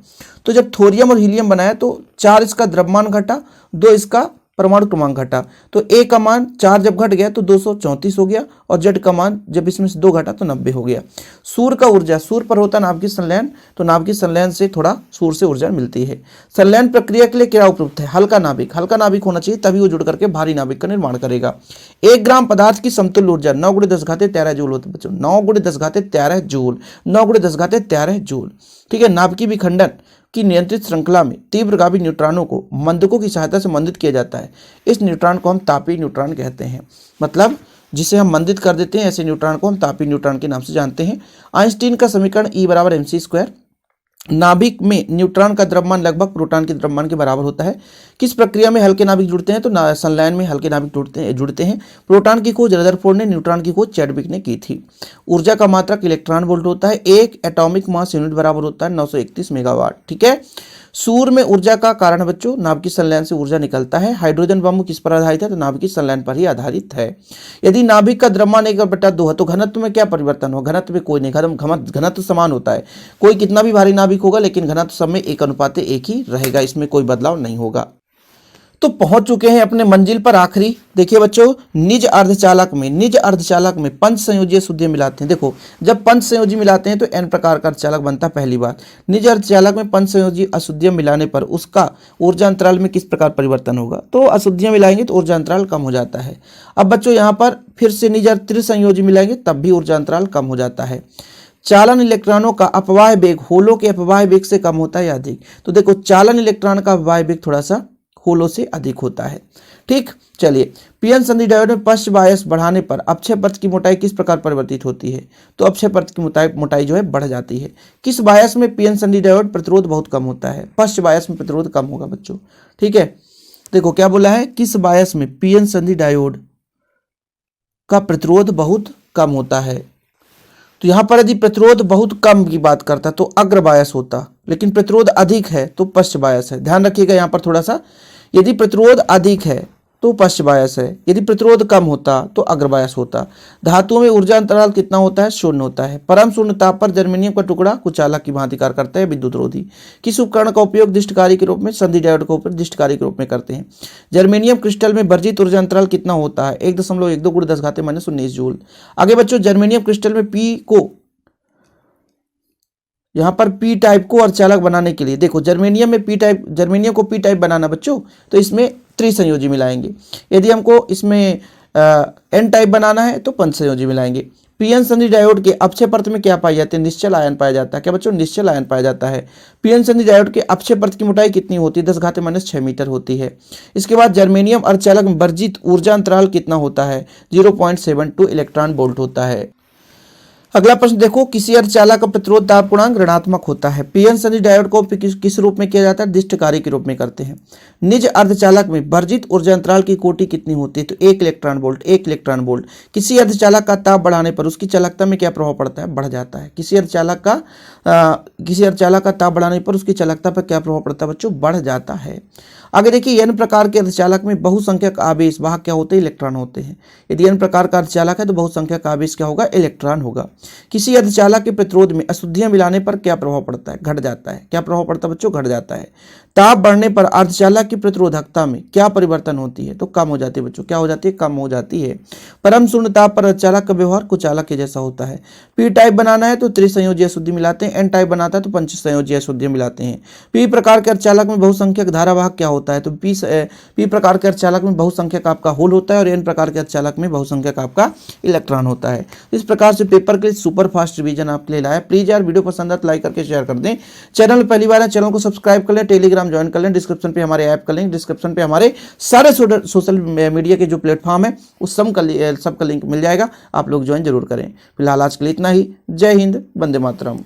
Speaker 1: तो जब थोरियम और हीलियम बनाया तो 4 इसका द्रव्यमान घटा, 2 इसका परमाणु क्रमांक घटा। तो ए का मान 4 जब घट गया तो 234 हो गया, और जेड का मान जब इसमें से 2 घटा तो 90 हो गया। सूर्य का ऊर्जा, सूर्य पर होता है नाभिकीय संलयन, तो नाभिकीय संलयन से थोड़ा सूर्य से ऊर्जा मिलती है। संलयन प्रक्रिया के लिए क्या उपयुक्त है? हल्का नाभिक। हल्का नाभिक होना चाहिए, तभी वो जुड़ करके भारी नाभिक का निर्माण करेगा। 1 ग्राम पदार्थ की समतुल्य ऊर्जा 9 × 10⁻13 जूल होती है बच्चों। 9 × 10⁻13 जूल, 9 × 10⁻13 जूल। ठीक है। नाभिकीय विखंडन की नियंत्रित श्रृंखला में तीव्रगामी न्यूट्रॉनों को मंदकों की सहायता से मंदित किया जाता है। इस न्यूट्रॉन को हम तापीय न्यूट्रॉन कहते हैं। मतलब जिसे हम मंदित कर देते हैं, ऐसे न्यूट्रॉन को हम तापीय न्यूट्रॉन के नाम से जानते हैं। आइंस्टीन का समीकरण E = mc²। नाभिक में न्यूट्रॉन का द्रव्यमान लगभग प्रोटॉन के द्रव्यमान के बराबर होता है। किस प्रक्रिया में हल्के नाभिक जुड़ते हैं? तो संलयन में हल्के नाभिक जुड़ते हैं। प्रोटॉन की खोज रदरफोर्ड ने, न्यूट्रॉन की खोज चैडविक ने की थी। ऊर्जा का मात्रक इलेक्ट्रॉन वोल्ट होता है। एक एटॉमिक मास यूनिट बराबर होता है 931 मेगावाट। ठीक है। सूर्य में ऊर्जा का कारण है बच्चों, नाभिकीय संलयन से ऊर्जा निकलता है। हाइड्रोजन बम किस पर आधारित है? तो नाभिकीय संलयन पर ही आधारित है। यदि नाभिक का द्रव्यमान 1/2 है तो घनत्व में क्या परिवर्तन होगा? घनत्व में कोई नहीं, घनत्व समान होता है। कोई कितना भी भारी नाभिक होगा लेकिन घनत्व सब में 1:1 ही रहेगा, इसमें कोई बदलाव नहीं होगा। तो पहुंच चुके हैं अपने मंजिल पर आखिरी। देखिए बच्चों निज अर्धचालक में पंच संयोजी अशुद्धि मिलाते हैं। देखो जब पंच संयोजी मिलाते हैं तो n प्रकार का अर्धचालक बनता है। पहली बात, निज अर्धचालक में पंच संयोजी अशुद्धियां मिलाने पर उसका ऊर्जा अंतराल में किस प्रकार परिवर्तन होगा? तो अशुद्धियां मिलाएंगे तो ऊर्जा अंतराल कम हो जाता है। अब बच्चों यहाँ पर फिर से निज त्रिसंयोजी मिलाएंगे तब भी ऊर्जा अंतराल कम हो जाता है। चालन इलेक्ट्रॉनों का अपवाह वेग होलों के अपवाह वेग से कम होता है या अधिक? तो देखो चालन इलेक्ट्रॉन का अपवाह वेग थोड़ा सा होलों से अधिक होता है। ठीक। चलिए पीएन संधि डायोड में पश्च बायस बढ़ाने पर अक्षय परत की मोटाई किस प्रकार परिवर्तित होती है? तो अक्षय परत की मोटाई जो है बढ़ जाती है। किस बायस में पीएन संधि डायोड प्रतिरोध बहुत कम होता है? पश्च बायस में प्रतिरोध कम होगा बच्चों। ठीक है। देखो क्या बोला है, किस बायस में पीएन संधि डायोड का प्रतिरोध बहुत कम होता है? तो यहां पर यदि प्रतिरोध बहुत कम की बात करता तो अग्र बायस होता, लेकिन प्रतिरोध अधिक है तो पश्च बायस है। ध्यान रखिएगा यहाँ पर थोड़ा सा, यदि प्रतिरोध अधिक है तो पश्च बायस है, यदि प्रतिरोध कम होता तो अग्र बायस होता। धातुओं में ऊर्जा अंतराल कितना होता है? 0 होता है। परम शून्य ताप पर जर्मेनियम का टुकड़ा कुचालक की भांति कार्य करता है, विद्युत रोधी। किस उपकरण का उपयोग दिष्टकारी के रूप में? संधि डायोड का उपयोग दिष्टकारी के रूप में करते हैं। जर्मेनियम क्रिस्टल में वर्जित ऊर्जा अंतराल कितना होता है? 1.12 × 10⁻19 जूल। आगे बच्चों जर्मेनियम क्रिस्टल में पी को, यहाँ पर पी टाइप को अर्धचालक बनाने के लिए, देखो जर्मेनियम को पी टाइप बनाना बच्चों, तो इसमें त्रिसंयोजी मिलाएंगे। यदि हमको इसमें एन टाइप बनाना है तो पंच संयोजी मिलाएंगे। पीएन संधि डायोड के अक्षय परत में क्या पाया जाता है? निश्चल आयन पाया जाता है। क्या बच्चों? निश्चल आयन पाया जाता है। पीएन संधि डायोड के अक्षय परत की मोटाई कितनी होती है? 10⁻6 मीटर होती है। इसके बाद जर्मेनियम अर्धचालक में वर्जित ऊर्जा अंतराल कितना होता है? 0.72 इलेक्ट्रॉन वोल्ट होता है। अगला प्रश्न देखो, किसी अर्धचालक का प्रतिरोध दाब गुणांक ऋणात्मक होता है। पीएन संधि डायोड को किस रूप में किया जाता है? दिष्टकारी के रूप में करते हैं। निज अर्धचालक में वर्जित ऊर्जा अंतराल की कोटि कितनी होती है? तो 1 इलेक्ट्रॉन वोल्ट। किसी अर्धचालक का ताप बढ़ाने पर उसकी चालकता में क्या प्रभाव पड़ता है? बढ़ जाता है। किसी अर्धचालक का ताप बढ़ाने पर उसकी चालकता पर क्या प्रभाव पड़ता है बच्चों? बढ़ जाता है। आगे देखिए n प्रकार के अर्धचालक में बहुसंख्यक आवेश वाहक क्या होते हैं? इलेक्ट्रॉन होते हैं। यदि n प्रकार का अर्धचालक है तो बहुसंख्यक आवेश क्या होगा? इलेक्ट्रॉन होगा। किसी अर्धचालक के प्रतिरोध में अशुद्धियां मिलाने पर क्या प्रभाव पड़ता है? घट जाता है। क्या प्रभाव पड़ता है बच्चों? घट जाता है। ताप बढ़ने पर अर्धचालक की प्रतिरोधकता में क्या परिवर्तन होती है? तो कम हो जाती है बच्चों। क्या हो जाती है? कम हो जाती है। परम शून्य ताप पर अर्धचालक का व्यवहार कुचालक के जैसा होता है। पी टाइप बनाना है तो त्रिसंयोजी अशुद्धि मिलाते हैं, एन टाइप बनाता है तो पंचसंयोजी अशुद्धि मिलाते हैं। पी प्रकार के अर्धचालक में बहुसंख्यक धारावाहक क्या होता है? तो पी प्रकार के अर्धचालक में बहुसंख्यक आपका होल होता है और एन प्रकार के अर्धचालक में बहुसंख्यक आपका इलेक्ट्रॉन होता है। इस प्रकार से पेपर के लिए सुपर फास्ट रिवीजन आपके लिए लाया। प्लीज यार वीडियो पसंद है तो लाइक करके शेयर कर दें। चैनल पहली बार है, चैनल को सब्सक्राइब कर लें, टेलीग्राम ज्वाइन कर लें, डिस्क्रिप्शन पे हमारे ऐप का लिंक, डिस्क्रिप्शन पे हमारे सारे सोशल मीडिया के जो प्लेटफॉर्म है उस सबका लिंक मिल जाएगा। आप लोग ज्वाइन जरूर करें। फिलहाल आज के लिए इतना ही। जय हिंद, वंदे मातरम।